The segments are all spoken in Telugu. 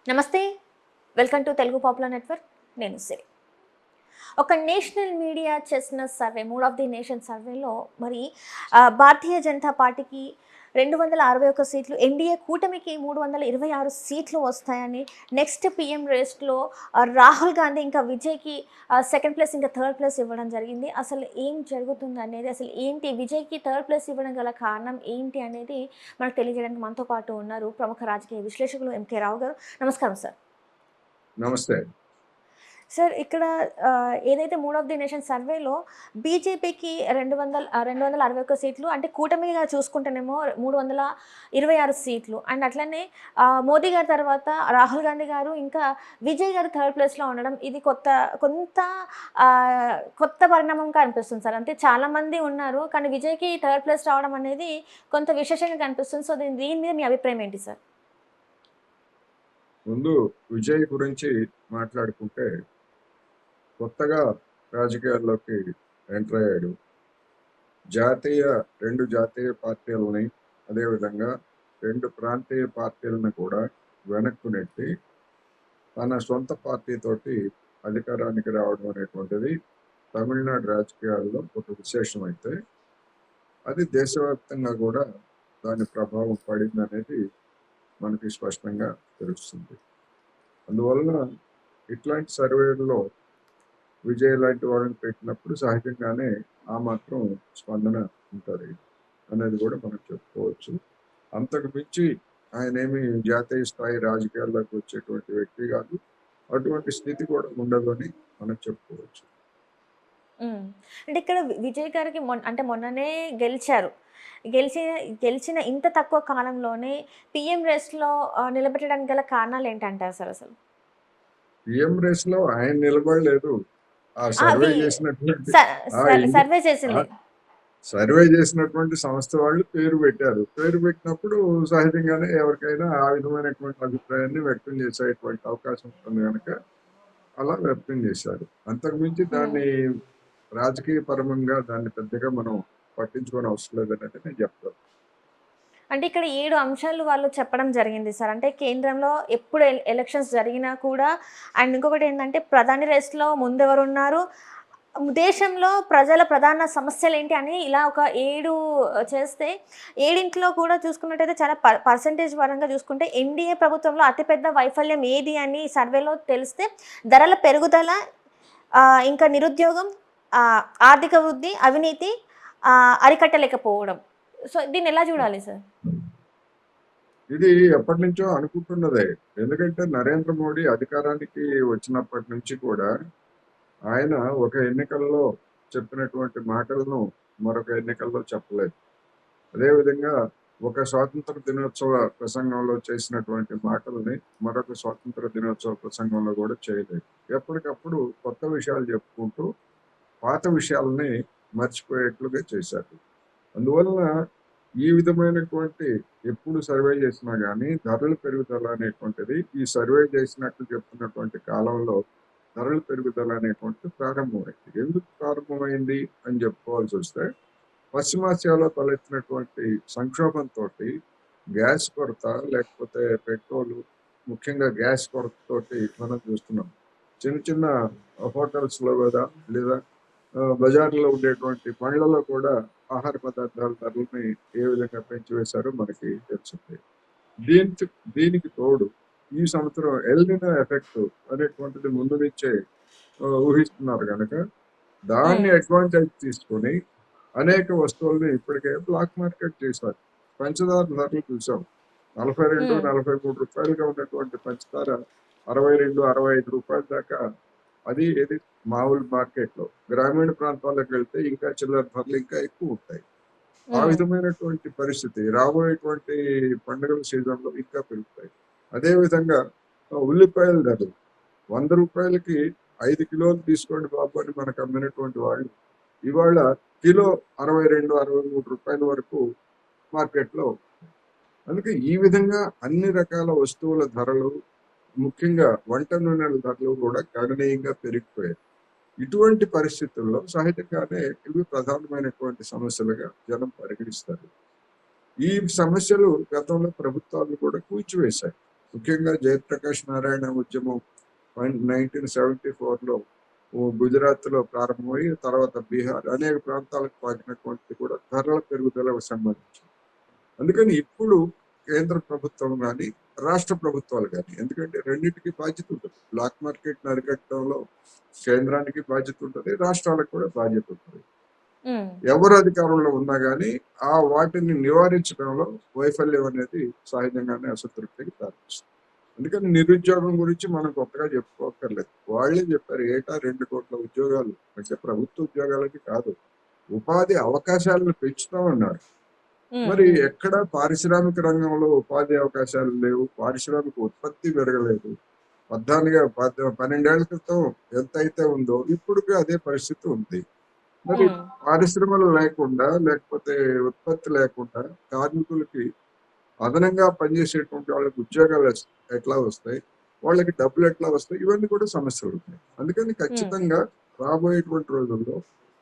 నమస్తే. Welcome to Telugu popular network. నేను సిరి. ఒక నేషనల్ మీడియా చేసిన survey, mood of the nation సర్వేలో మరి భారతీయ జనతా పార్టీకి 261 సీట్లు, ఎన్డీఏ కూటమికి 326 సీట్లు వస్తాయని, నెక్స్ట్ పీఎం రేస్లో రాహుల్ గాంధీ ఇంకా విజయ్కి సెకండ్ ప్లేస్ ఇంకా థర్డ్ ప్లేస్ ఇవ్వడం జరిగింది. అసలు ఏం జరుగుతుంది అనేది, అసలు ఏంటి విజయ్కి థర్డ్ ప్లేస్ ఇవ్వడం గల కారణం ఏంటి అనేది మనకు తెలియజేయడానికి మనతో పాటు ఉన్నారు ప్రముఖ రాజకీయ విశ్లేషకులు ఎంకే రావు గారు. నమస్కారం సార్. నమస్తే సార్, ఇక్కడ ఏదైతే మూడ్ ఆఫ్ ది నేషన్ సర్వేలో బీజేపీకి 261 సీట్లు, అంటే కూటమిగా చూసుకుంటేనేమో 326 సీట్లు, అండ్ అట్లనే మోదీ గారి తర్వాత రాహుల్ గాంధీ గారు ఇంకా విజయ్ గారు థర్డ్ ప్లేస్లో ఉండడం, ఇది కొత్త పరిణామంగా అనిపిస్తుంది సార్. అంటే చాలామంది ఉన్నారు, కానీ విజయ్కి థర్డ్ ప్లేస్ రావడం అనేది కొంత విశేషంగా కనిపిస్తుంది. సో దీని మీద మీ అభిప్రాయం ఏంటి సార్? ముందు విజయ్ గురించి మాట్లాడుకుంటే, కొత్తగా రాజకీయాల్లోకి ఎంటర్ అయ్యాడు. రెండు జాతీయ పార్టీలని, అదేవిధంగా 2 ప్రాంతీయ పార్టీలను కూడా వెనక్కు నెట్టి తన సొంత పార్టీతోటి అధికారానికి రావడం అనేటువంటిది తమిళనాడు రాజకీయాల్లో ఒక విశేషం అయితే, అది దేశవ్యాప్తంగా కూడా దాని ప్రభావం పడింది అనేది మనకి స్పష్టంగా తెలుస్తుంది. అందువలన ఇట్లాంటి సర్వేల్లో విజయ్ లాంటి వాళ్ళని పెట్టినప్పుడు సహజంగానే ఆ మాత్రం స్పందన ఉంటుంది అనేది కూడా మనం చెప్పుకోవచ్చు. అంతకు మించి ఆయన ఏమి జాతీయ స్థాయి రాజకీయాల్లోకి వచ్చేటువంటి వ్యక్తి కాదు, అటువంటి స్థితి కూడా ఉండదు అని మనం చెప్పుకోవచ్చు. అంటే ఇక్కడ విజయ్ గారికి మొన్ననే గెలిచారు. గెలిచిన ఇంత తక్కువ కాలంలోనే పీఎం రేస్‌లో నిలబెట్టడానికి గల కారణాలు ఏంటంటారు సార్ అసలు? పీఎం రేస్ లో ఆయన నిలబడలేదు. ఆ సర్వే చేసినటువంటి సర్వే చేసింది. సర్వే చేసినటువంటి సంస్థ వాళ్ళు పేరు పెట్టారు. పేరు పెట్టినప్పుడు సహజంగానే ఎవరికైనా ఆ విధమైనటువంటి అభిప్రాయాన్ని వ్యక్తం చేసేటువంటి అవకాశం ఉంటుంది కనుక అలా వ్యక్తం చేశారు. అంతకుమించి దాన్ని రాజకీయ పరమంగా దాన్ని పెద్దగా మనం పట్టించుకోని అవసరం లేదనేది నేను చెప్తాను. అంటే ఇక్కడ 7 అంశాలు వాళ్ళు చెప్పడం జరిగింది సార్. అంటే కేంద్రంలో ఎప్పుడు ఎలక్షన్స్ జరిగినా కూడా, అండ్ ఇంకొకటి ఏంటంటే ప్రధాని రేస్‌లో ముందెవరున్నారు, దేశంలో ప్రజల ప్రధాన సమస్యలేంటి అని ఇలా ఒక 7 చేస్తే, 7 కూడా చూసుకున్నట్టయితే చాలా పర్సెంటేజ్ పరంగా చూసుకుంటే ఎన్డీఏ ప్రభుత్వంలో అతిపెద్ద వైఫల్యం ఏది అని సర్వేలో తెలిస్తే, ధరల పెరుగుదల, ఇంకా నిరుద్యోగం, ఆర్థిక వృద్ధి, అవినీతి అరికట్టలేకపోవడం. సో దీన్ని ఎలా చూడాలి సార్? ఇది ఎప్పటి నుంచో అనుకుంటున్నదే. ఎందుకంటే నరేంద్ర మోడీ అధికారానికి వచ్చినప్పటి నుంచి కూడా ఆయన ఒక ఎన్నికల్లో చెప్పినటువంటి మాటలను మరొక ఎన్నికల్లో చెప్పలేదు. అదేవిధంగా ఒక స్వాతంత్ర దినోత్సవ ప్రసంగంలో చేసినటువంటి మాటలని మరొక స్వాతంత్ర దినోత్సవ ప్రసంగంలో కూడా చేయలేదు. ఎప్పటికప్పుడు కొత్త విషయాలు చెప్పుకుంటూ పాత విషయాలని మర్చిపోయేట్లుగా చేశారు. అందువలన ఈ విధమైనటువంటి ఎప్పుడు సర్వే చేసినా కానీ ధరల పెరుగుదల అనేటువంటిది ఈ సర్వే చేసినట్లు చెప్తున్నటువంటి కాలంలో ధరల పెరుగుదల అనేటువంటిది ప్రారంభమైంది. ఎందుకు ప్రారంభమైంది అని చెప్పుకోవాల్సి వస్తే, పశ్చిమాసియాలో తలెత్తినటువంటి సంక్షోభంతో గ్యాస్ కొరత, లేకపోతే పెట్రోలు, ముఖ్యంగా గ్యాస్ కొరతతోటి మనం చూస్తున్నాం. చిన్న చిన్న హోటల్స్లో కదా, లేదా బజార్లో ఉండేటువంటి పండ్లలో కూడా ఆహార పదార్థాల ధరలని ఏ విధంగా పెంచివేశారో మనకి తెలిసింది. దీనికి తోడు ఈ సంవత్సరం ఎల్నినో ఎఫెక్ట్ అనేటువంటిది ముందు నుంచే ఊహిస్తున్నారు కనుక దాన్ని అడ్వాంటేజ్ తీసుకొని అనేక వస్తువుల్ని ఇప్పటికే బ్లాక్ మార్కెట్ చేశారు. పంచదార ధరలు చూసాం. 42-43 రూపాయలుగా ఉన్నటువంటి పంచదార 62-65 రూపాయల దాకా. అది ఏది మామూలు మార్కెట్లో. గ్రామీణ ప్రాంతాలకు వెళ్తే ఇంకా చిల్లర ధరలు ఇంకా ఎక్కువ ఉంటాయి. ఆ విధమైనటువంటి పరిస్థితి రాబోయేటువంటి పండుగల సీజన్లో ఇంకా పెరుగుతాయి. అదేవిధంగా ఉల్లిపాయల ధరలు 100 రూపాయలకి 5 కిలోలు తీసుకోండి బాబు అని మనకు అమ్మినటువంటి వాళ్ళు ఇవాళ కిలో 62-63 రూపాయల వరకు మార్కెట్లో. అందుకే ఈ విధంగా అన్ని రకాల వస్తువుల ధరలు, ముఖ్యంగా వంట నూనెల ధరలు కూడా గణనీయంగా పెరిగిపోయాయి. ఇటువంటి పరిస్థితుల్లో సహజంగానే ఇవి ప్రధానమైనటువంటి సమస్యలుగా జనం పరిగణిస్తారు. ఈ సమస్యలు గతంలో ప్రభుత్వాలు కూడా కూల్చివేశాయి. ముఖ్యంగా జయప్రకాష్ నారాయణ ఉద్యమం 1974లో గుజరాత్లో ప్రారంభమై తర్వాత బీహార్ అనేక ప్రాంతాలకు పాకినటువంటిది కూడా ధరల పెరుగుదలకు సంబంధించింది. అందుకని ఇప్పుడు కేంద్ర ప్రభుత్వం కానీ రాష్ట్ర ప్రభుత్వాలు కానీ, ఎందుకంటే రెండింటికి బాధ్యత ఉంటుంది. బ్లాక్ మార్కెట్ అరికట్టడంలో కేంద్రానికి బాధ్యత ఉంటుంది, రాష్ట్రాలకు కూడా బాధ్యత ఉంటుంది. ఎవరు అధికారంలో ఉన్నా కానీ ఆ వాటిని నివారించడంలో వైఫల్యం అనేది సహజంగానే అసంతృప్తికి దారితీస్తుంది. అందుకని నిరుద్యోగం గురించి మనం కొత్తగా చెప్పుకోక్కర్లేదు. వాళ్ళే చెప్పారు, ఏటా 2 కోట్ల ఉద్యోగాలు అంటే ప్రభుత్వ ఉద్యోగాలకి కాదు, ఉపాధి అవకాశాలను పెంచుతామన్నారు. మరి ఎక్కడ పారిశ్రామిక రంగంలో ఉపాధి అవకాశాలు లేవు, పారిశ్రామిక ఉత్పత్తి పెరగలేదు. 12 ఏళ్ల క్రితం ఎంత అయితే ఉందో ఇప్పటికీ అదే పరిస్థితి ఉంది. మరి పారిశ్రమలు లేకుండా, లేకపోతే ఉత్పత్తి లేకుండా కార్మికులకి అదనంగా పనిచేసేటువంటి వాళ్ళకి ఉద్యోగాలు ఎట్లా వస్తాయి, వాళ్ళకి డబ్బులు ఎట్లా వస్తాయి, ఇవన్నీ కూడా సమస్యలు ఉన్నాయి. అందుకని ఖచ్చితంగా రాబోయేటువంటి రోజుల్లో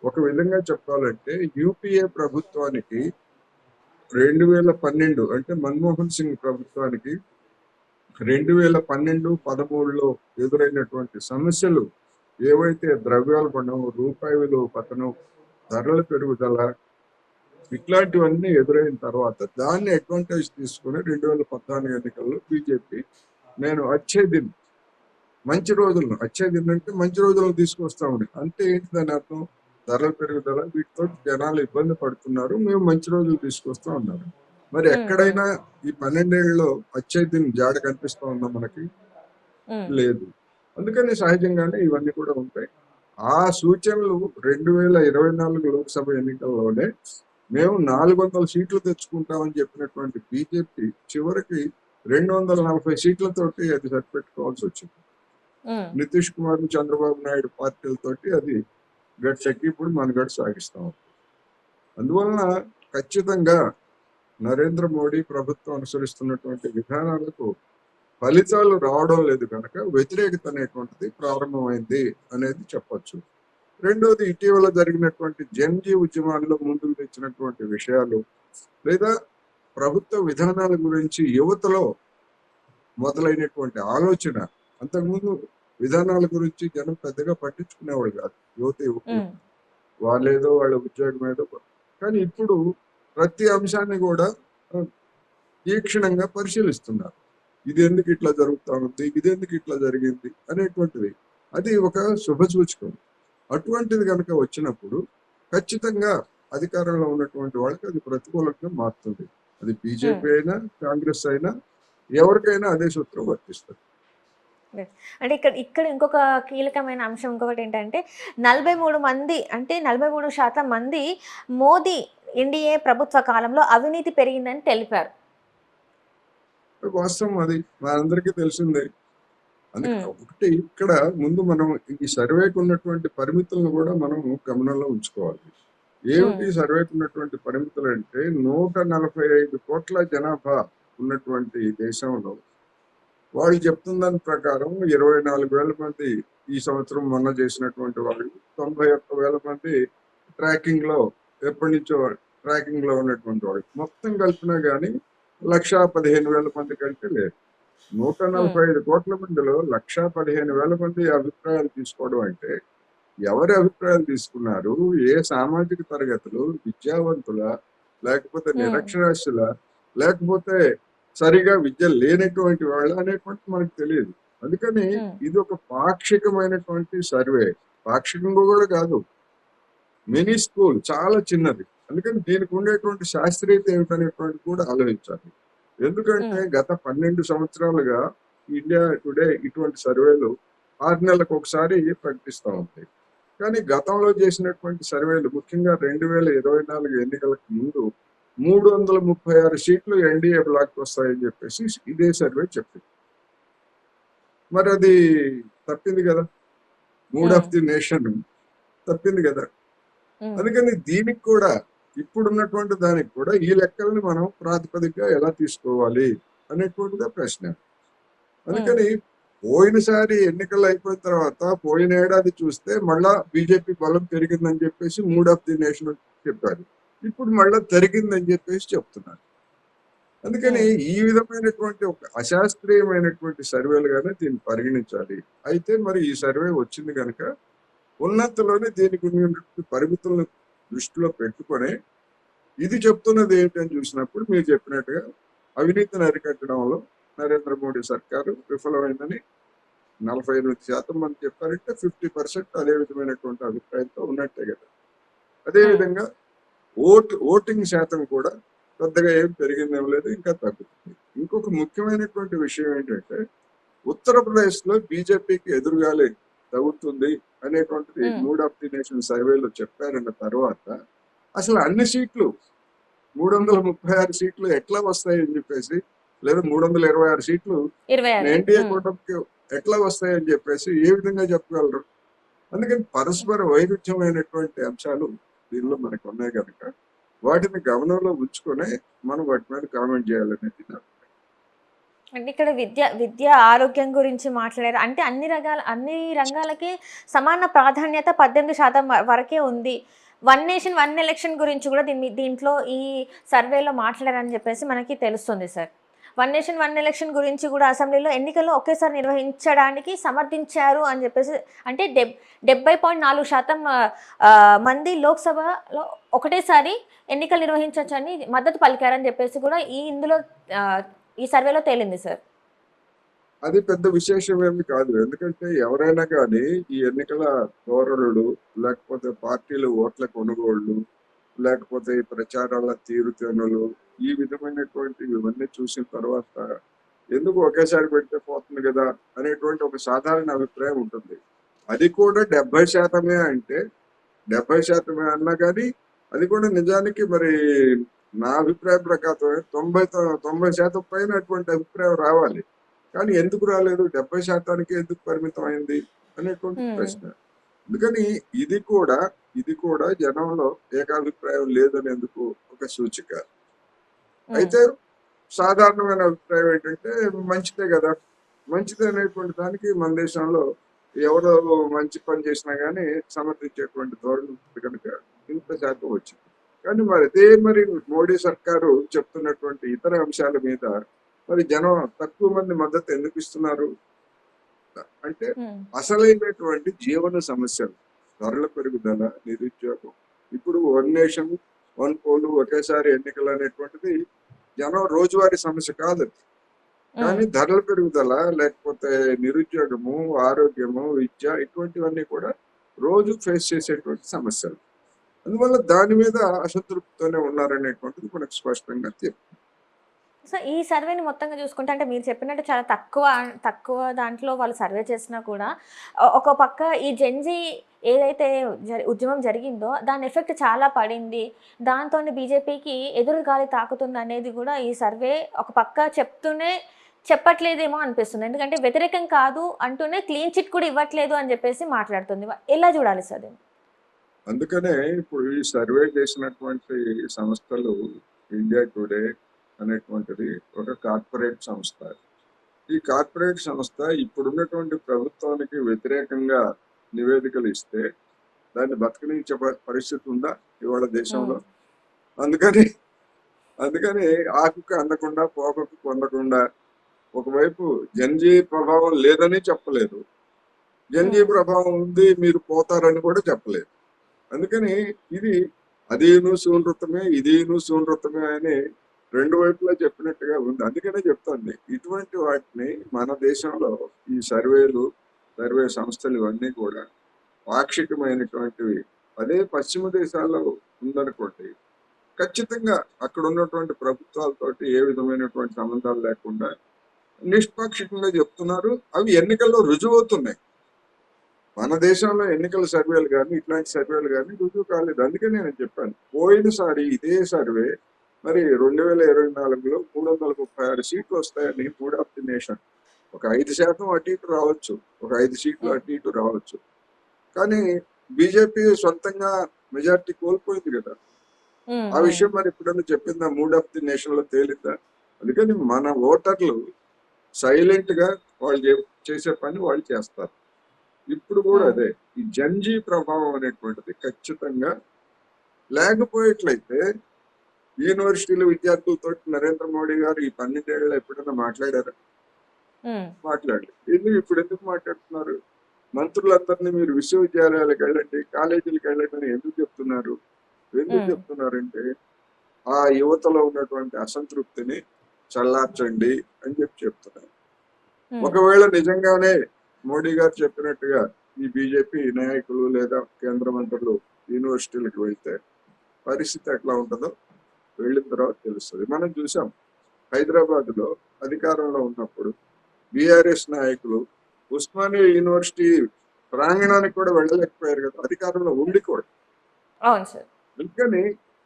ఒక విధంగా చెప్పాలంటే యూపీఏ ప్రభుత్వానికి 2012 అంటే మన్మోహన్ సింగ్ ప్రభుత్వానికి 2012-13లో ఎదురైనటువంటి సమస్యలు ఏవైతే ద్రవ్యోల్బణం, రూపాయి విలువ పతనం, ధరల పెరుగుదల ఇట్లాంటివన్నీ ఎదురైన తర్వాత దాన్ని అడ్వాంటేజ్ తీసుకుని 2014 ఎన్నికల్లో బీజేపీ నేను వచ్చేదిన్ మంచి రోజులను, వచ్చేదిన్ అంటే మంచి రోజులను తీసుకొస్తామని. అంటే ఏంటి దాని అర్థం? ధరల పెరుగుదల, వీటితో జనాలు ఇబ్బంది పడుతున్నారు, మేము మంచి రోజులు తీసుకొస్తా ఉన్నారు. మరి ఎక్కడైనా ఈ 12 ఏళ్ళలో వచ్చేదిన్ జాడ కనిపిస్తా ఉందా మనకి? లేదు. అందుకని సహజంగానే ఇవన్నీ కూడా ఉంటాయి. ఆ సూచనలు 2024 లోక్సభ ఎన్నికల్లోనే మేము 400 సీట్లు తెచ్చుకుంటామని చెప్పినటువంటి బీజేపీ చివరికి 240 సీట్లతోటి అది సరిపెట్టుకోవాల్సి వచ్చింది. నితీష్ కుమార్, చంద్రబాబు నాయుడు పార్టీలతోటి అది గట్టెక్కి ఇప్పుడు మనుగడ సాగిస్తాం. అందువలన ఖచ్చితంగా నరేంద్ర మోడీ ప్రభుత్వం అనుసరిస్తున్నటువంటి విధానాలకు ఫలితాలు రావడం లేదు కనుక వ్యతిరేకత అనేటువంటిది ప్రారంభమైంది అనేది చెప్పొచ్చు. రెండోది, ఇటీవల జరిగినటువంటి జన్జీ ఉద్యమాల్లో ముందుకు తెచ్చినటువంటి విషయాలు, లేదా ప్రభుత్వ విధానాల గురించి యువతలో మొదలైనటువంటి ఆలోచన. అంతకుముందు విధానాల గురించి జనం పెద్దగా పట్టించుకునేవాళ్ళు కాదు, యువకులు. వాళ్ళేదో వాళ్ళ ఉద్యోగం ఏదో. కానీ ఇప్పుడు ప్రతి అంశాన్ని కూడా తీక్షణంగా పరిశీలిస్తున్నారు. ఇది ఎందుకు ఇట్లా జరుగుతా ఉంది, ఇది ఎందుకు ఇట్లా జరిగింది అనేటువంటిది. అది ఒక శుభసూచకం. అటువంటిది కనుక వచ్చినప్పుడు ఖచ్చితంగా అధికారంలో ఉన్నటువంటి వాళ్ళకి అది ప్రతికూలంగా మారుతుంది. అది బీజేపీ అయినా కాంగ్రెస్ అయినా ఎవరికైనా అదే సూత్రం వర్తిస్తుంది. అంటే ఇక్కడ ఇంకొక కీలకమైన అంశం ఇంకొకటి ఏంటంటే 43 మంది అంటే 43% మంది మోదీ ఎన్డీఏ ప్రభుత్వ కాలంలో అవినీతి పెరిగిందని తెలిపారు. వాస్తవం అది మనందరికీ తెలిసిందే. అందుకే ఒకటి ఇక్కడ ముందు మనం ఈ సర్వేకు ఉన్నటువంటి పరిమితులను కూడా మనం గమనంలో ఉంచుకోవాలి. ఏమిటి సర్వేకు ఉన్నటువంటి పరిమితులు అంటే 145 కోట్ల జనాభా ఉన్నటువంటి దేశంలో వాళ్ళు చెప్తున్న దాని ప్రకారం 24,000 మంది ఈ సంవత్సరం మొన్న చేసినటువంటి వాళ్ళు, 91,000 మంది ట్రాకింగ్ లో ఎప్పటి నుంచో ట్రాకింగ్ లో ఉన్నటువంటి వాళ్ళు, మొత్తం కలిపినా కానీ 115,000 మంది కంటే లేదు. 145 కోట్ల మందిలో 115,000 మంది అభిప్రాయాలు తీసుకోవడం అంటే ఎవరి అభిప్రాయాలు తీసుకున్నారు, ఏ సామాజిక తరగతులు, విద్యావంతుల, లేకపోతే నిరక్షరాస్యుల, లేకపోతే సరిగా విద్య లేనటువంటి వాళ్ళ అనేటువంటి మనకు తెలియదు. అందుకని ఇది ఒక పాక్షికమైనటువంటి సర్వే. పాక్షికంగా కూడా కాదు, మినీ స్కూల్, చాలా చిన్నది. అందుకని దీనికి ఉండేటువంటి శాస్త్రీయత ఏమిటనేటువంటి కూడా ఆలోచించాలి. ఎందుకంటే గత 12 సంవత్సరాలుగా ఇండియా టుడే ఇటువంటి సర్వేలు 6 నెలలకు ఒకసారి ప్రకటిస్తూ ఉంటాయి. కానీ గతంలో చేసినటువంటి సర్వేలు, ముఖ్యంగా 2024 ఎన్నికలకు ముందు 336 సీట్లు ఎన్డీఏ బ్లాక్ వస్తాయని చెప్పేసి ఇదే సర్వే చెప్పింది. మరి అది తప్పింది కదా, మూడ్ ఆఫ్ ది నేషన్ తప్పింది కదా. అందుకని దీనికి కూడా ఇప్పుడున్నటువంటి దానికి కూడా ఈ లెక్కల్ని మనం ప్రాతిపదికగా ఎలా తీసుకోవాలి అనేటువంటిదే ప్రశ్న. అందుకని పోయినసారి ఎన్నికలు అయిపోయిన తర్వాత పోయిన ఏడాది చూస్తే మళ్ళా బీజేపీ బలం పెరిగిందని చెప్పేసి మూడ్ ఆఫ్ ది నేషన్ చెప్పారు. ఇప్పుడు మళ్ళా తరిగిందని చెప్పేసి చెప్తున్నారు. అందుకని ఉమ్, ఈ విధమైనటువంటి ఒక అశాస్త్రీయమైనటువంటి సర్వేలుగానే దీన్ని పరిగణించాలి. అయితే మరి ఈ సర్వే వచ్చింది కనుక ఉన్నంతలోనే దీనికి ఉన్నటువంటి పరిమితులను దృష్టిలో పెట్టుకొని ఇది చెప్తున్నది ఏంటని చూసినప్పుడు మీరు చెప్పినట్టుగా అవినీతిని అరికట్టడంలో నరేంద్ర మోడీ సర్కారు విఫలమైందని 48% మంది చెప్పారంటే 50% అదే విధమైనటువంటి అభిప్రాయంతో ఉన్నట్టే కదా. ఉమ్, అదేవిధంగా ఓటింగ్ శాతం కూడా పెద్దగా ఏం పెరిగిందేం లేదు, ఇంకా తగ్గుతుంది. ఇంకొక ముఖ్యమైనటువంటి విషయం ఏంటంటే ఉత్తరప్రదేశ్ లో బీజేపీకి ఎదురుగాలి తగ్గుతుంది అనేటువంటిది ఉమ్. మూడ్ ఆఫ్ ది నేషన్ సర్వేలో చెప్పారన్న తర్వాత అసలు అన్ని సీట్లు 336 సీట్లు ఎట్లా వస్తాయని చెప్పేసి, లేదా 326 సీట్లు 26. ఎన్డీఏ ఉమ్. కూటమికి ఎట్లా వస్తాయని చెప్పేసి ఏ విధంగా చెప్పగలరు? అందుకని పరస్పర వైరుధ్యమైనటువంటి అంశాలు దీనిలో మనకు ఉన్నాయి కనుక వాటిని గమనంలో ఉంచుకొని మనం వాటి మీద కామెంట్ చేయాలనేది నా అభిప్రాయం. అంటే ఇక్కడ విద్య ఆరోగ్యం గురించి మాట్లాడారు. అంటే అన్ని రంగాలకి సమాన ప్రాధాన్యత 18% వరకే ఉంది. వన్ నేషన్ వన్ ఎలక్షన్ గురించి కూడా దీంట్లో ఈ సర్వేలో మాట్లాడారని చెప్పేసి మనకి తెలుస్తుంది sir. One nation one election గురించి కూడా అసెంబ్లీలో ఎన్నికలు ఒకేసారి నిర్వహించడానికి సమర్థించారు అని చెప్పేసి, అంటే 70.4% మంది లోక్సభలో ఒకటేసారి ఎన్నికలు నిర్వహించవచ్చని మద్దతు పలికారని చెప్పేసి కూడా ఇందులో ఈ సర్వేలో తేలింది సార్. అది పెద్ద విశేషం ఏమి కాదు. ఎందుకంటే ఎవరైనా కానీ ఈ ఎన్నికల ధోరణులు, లేకపోతే పార్టీలు ఓట్ల కొనుగోళ్లు, లేకపోతే ఈ ప్రచారాల తీరుతెన్నులు, ఈ విధమైనటువంటి ఇవన్నీ చూసిన తర్వాత ఎందుకు ఒకేసారి పెడితే పోతుంది కదా అనేటువంటి ఒక సాధారణ అభిప్రాయం ఉంటుంది. అది కూడా 70% అంటే 70% అన్నా కానీ అది కూడా నిజానికి మరి నా అభిప్రాయం ప్రకారం 90% పైన అటువంటి అభిప్రాయం రావాలి. కానీ ఎందుకు రాలేదు, 70%కి ఎందుకు పరిమితం అయింది అనేటువంటి ప్రశ్న. అందుకని ఇది కూడా జనంలో ఏకాభిప్రాయం లేదనేందుకు ఒక సూచిక. అయితే సాధారణమైన అభిప్రాయం ఏంటంటే మంచిదే కదా, మంచిదే అనేటువంటి దానికి మన దేశంలో ఎవరో మంచి పని చేసినా కానీ సమర్థించేటువంటి ధోరణి ఉంది కనుక ఇంత శాతం వచ్చింది. కానీ మరి మోడీ సర్కారు చెప్తున్నటువంటి ఇతర అంశాల మీద మరి జనం తక్కువ మంది మద్దతు ఎందుకు ఇస్తున్నారు అంటే అసలైనటువంటి జీవన సమస్యలు, ధరల పెరుగుదల, నిరుద్యోగం. ఇప్పుడు వన్ నేషన్ వన్ పోలు ఒకేసారి ఎన్నికలు అనేటువంటిది జనం రోజువారీ సమస్య కాదు. కానీ ధరల పెరుగుదల, లేకపోతే నిరుద్యోగము, ఆరోగ్యము, విద్య, ఇటువంటివన్నీ కూడా రోజు ఫేస్ చేసేటువంటి సమస్యలు. అందువల్ల దాని మీద అసంతృప్తితోనే ఉన్నారనేటువంటిది మనకు స్పష్టంగా తెలుసు. సో ఈ సర్వేని మొత్తంగా చూసుకుంటే, అంటే మీరు చెప్పినట్టు చాలా తక్కువ దాంట్లో వాళ్ళు సర్వే చేసినా కూడా ఒక పక్క ఈ జెన్‌జీ ఏదైతే ఉద్యమం జరిగిందో దాని ఎఫెక్ట్ చాలా పడింది. దాంతోనే బీజేపీకి ఎదురు గాలి తాకుతుందనేది కూడా ఈ సర్వే ఒక పక్క చెప్పట్లేదేమో అనిపిస్తుంది. ఎందుకంటే వ్యతిరేకం కాదు అంటూనే క్లీన్ చిట్ కూడా ఇవ్వట్లేదు అని చెప్పేసి మాట్లాడుతుంది. ఎలా చూడాలి సార్ దీన్ని? అందుకనే ఇప్పుడు ఈ సర్వే చేసినటువంటి సంస్థలు ఇండియా టుడే అనేటువంటిది ఒక కార్పొరేట్ సంస్థ. ఈ కార్పొరేట్ సంస్థ ఇప్పుడున్నటువంటి ప్రభుత్వానికి వ్యతిరేకంగా నివేదికలు ఇస్తే దాన్ని బతకనించే పరిస్థితి ఉందా ఇవాళ దేశంలో? అందుకని అందుకని ఆకుకు అందకుండా పోకకు పొందకుండా ఒకవైపు జన్జీ ప్రభావం లేదని చెప్పలేదు, జన్జీ ప్రభావం ఉంది మీరు పోతారని కూడా చెప్పలేదు. అందుకని ఇది అదేను శూన్యతమే ఇదేను శూన్యతమే అని రెండు వైపులా చెప్పినట్టుగా ఉంది. అందుకనే చెప్తాను ఇటువంటి వాటిని మన దేశంలో ఈ సర్వే సంస్థలు ఇవన్నీ కూడా పాక్షికమైనటువంటివి. అదే పశ్చిమ దేశాల్లో ఉందనుకోండి, ఖచ్చితంగా అక్కడ ఉన్నటువంటి ప్రభుత్వాలతోటి ఏ విధమైనటువంటి సంబంధాలు లేకుండా నిష్పాక్షికంగా చెప్తున్నారు. అవి ఎన్నికల్లో రుజువు అవుతున్నాయి. మన దేశంలో ఎన్నికల సర్వేలు కానీ ఇట్లాంటి సర్వేలు కానీ రుజువు కాలేదు. అందుకే నేను చెప్పాను పోయినసారి ఇదే సర్వే మరి 2024లో 336 సీట్లు వస్తాయని మూడ్ ఆఫ్ ది నేషన్ ఒక 5% అటు ఇటు రావచ్చు, ఒక 5 సీట్లు అటు ఇటు రావచ్చు. కానీ బీజేపీ సొంతంగా మెజార్టీ కోల్పోయింది కదా. ఆ విషయం మరి ఎప్పుడన్నా చెప్పిందా? మూడ్ ఆఫ్ ది నేషన్ లో తేలిందా? అందుకని మన ఓటర్లు సైలెంట్ గా వాళ్ళు చేసే పని వాళ్ళు చేస్తారు. ఇప్పుడు కూడా అదే ఈ జన్జీ ప్రభావం అనేటువంటిది ఖచ్చితంగా లేకపోయేట్లయితే యూనివర్సిటీల విద్యార్థులతో నరేంద్ర మోడీ గారు ఈ 12 ఏళ్ళలో ఎప్పుడైనా మాట్లాడారా? ఉమ్, మాట్లాడలేదు. ఇప్పుడు ఎందుకు మాట్లాడుతున్నారు? మంత్రులందరినీ మీరు విశ్వవిద్యాలయాలకు వెళ్ళండి, కాలేజీలకు వెళ్ళండి అని ఎందుకు చెప్తున్నారు? ఎందుకు ఉమ్, చెప్తున్నారంటే ఆ యువతలో ఉన్నటువంటి అసంతృప్తిని చల్లార్చండి అని చెప్తున్నారు. ఉమ్, ఒకవేళ నిజంగానే మోడీ గారు చెప్పినట్టుగా ఈ బీజేపీ నాయకులు లేదా కేంద్ర మంత్రులు యూనివర్సిటీలకు వెళ్తే పరిస్థితి ఎట్లా ఉంటుందో వెళ్ళిన తర్వాత తెలుస్తుంది. మనం చూసాం హైదరాబాద్ లో అధికారంలో ఉన్నప్పుడు బీఆర్ఎస్ నాయకులు ఉస్మానియా యూనివర్సిటీ ప్రాంగణానికి కూడా వెళ్ళలేకపోయారు కదా, అధికారంలో ఉండి కూడా. అవును సార్. అందుకని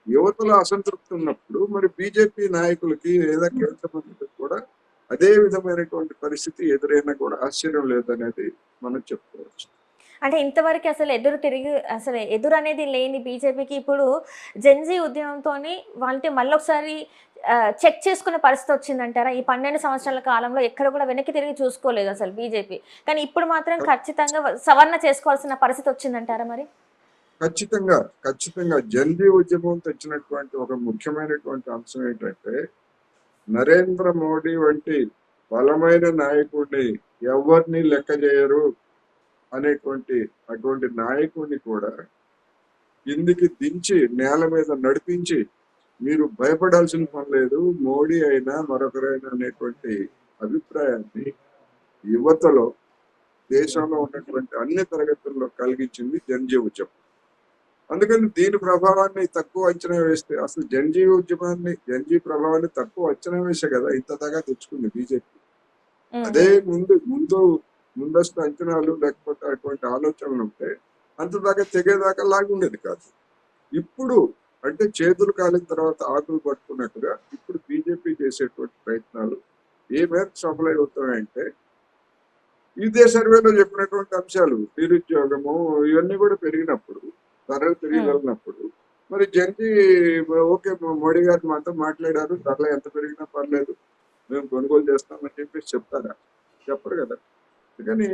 యువతలో అసంతృప్తి ఉన్నప్పుడు మరి బీజేపీ నాయకులకి లేదా కేంద్ర మంత్రులకు కూడా అదే విధమైనటువంటి పరిస్థితి ఎదురైనా కూడా ఆశ్చర్యం లేదనేది మనం చెప్పుకోవచ్చు. అంటే ఇంతవరకు అసలు ఎదురు అనేది లేని బీజేపీకి ఇప్పుడు జెన్జీ ఉద్యమంతోని వాళ్ళకి మళ్ళొకసారి చెక్ చేసుకునే పరిస్థితి వచ్చిందంటారా? ఈ 12 సంవత్సరాల కాలంలో ఎక్కడ కూడా వెనక్కి తిరిగి చూసుకోలేదు అసలు బీజేపీ. కానీ ఇప్పుడు మాత్రం ఖచ్చితంగా సవరణ చేసుకోవాల్సిన పరిస్థితి వచ్చిందంటారా మరి? ఖచ్చితంగా ఖచ్చితంగా జన్జీ ఉద్యమం తెచ్చినటువంటి ఒక ముఖ్యమైనటువంటి అంశం ఏంటంటే నరేంద్ర మోడీ వంటి బలమైన నాయకుడిని ఎవరిని లెక్క చేయరు అనేటువంటి అటువంటి నాయకుడిని కూడా కిందికి దించి నేల మీద నడిపించి మీరు భయపడాల్సిన పని లేదు, మోడీ అయినా మరొకరైనా అనేటువంటి అభిప్రాయాన్ని యువతలో దేశంలో ఉన్నటువంటి అన్ని తరగతుల్లో కలిగించింది జన్జీ ఉద్యమం. అందుకని దీని ప్రభావాన్ని తక్కువ అంచనా వేస్తే అసలు జన్జీ ప్రభావాన్ని తక్కువ అంచనా వేసే కదా ఇంత దాకా తెచ్చుకుంది బీజేపీ. అదే ముందస్తు అంచనాలు లేకపోతే అటువంటి ఆలోచనలు ఉంటే అంత దాకా తెగేదాకా లాగుండేది కాదు. ఇప్పుడు అంటే చేతులు కాలిన తర్వాత ఆకులు పట్టుకున్నట్టుగా ఇప్పుడు బీజేపీ చేసేటువంటి ప్రయత్నాలు ఏ మేరకు సఫలమవుతాయంటే ఇదే సర్వేలో చెప్పినటువంటి అంశాలు నిరుద్యోగము ఇవన్నీ కూడా పెరిగినప్పుడు, ధరలు పెరిగినప్పుడు మరి జన్జీ ఓకే మోడీ గారు మాతో మాట్లాడారు, ధరలు ఎంత పెరిగినా పర్లేదు మేము కొనుగోలు చేస్తామని చెప్పేసి చెప్తారా? చెప్పరు కదా. అందుకని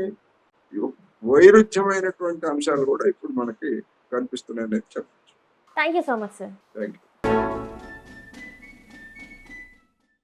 వైరుధ్యమైనటువంటి అంశాలు కూడా ఇప్పుడు మనకి కనిపిస్తున్నాయని చెప్పచ్చు. Thank you so much sir. Thank you.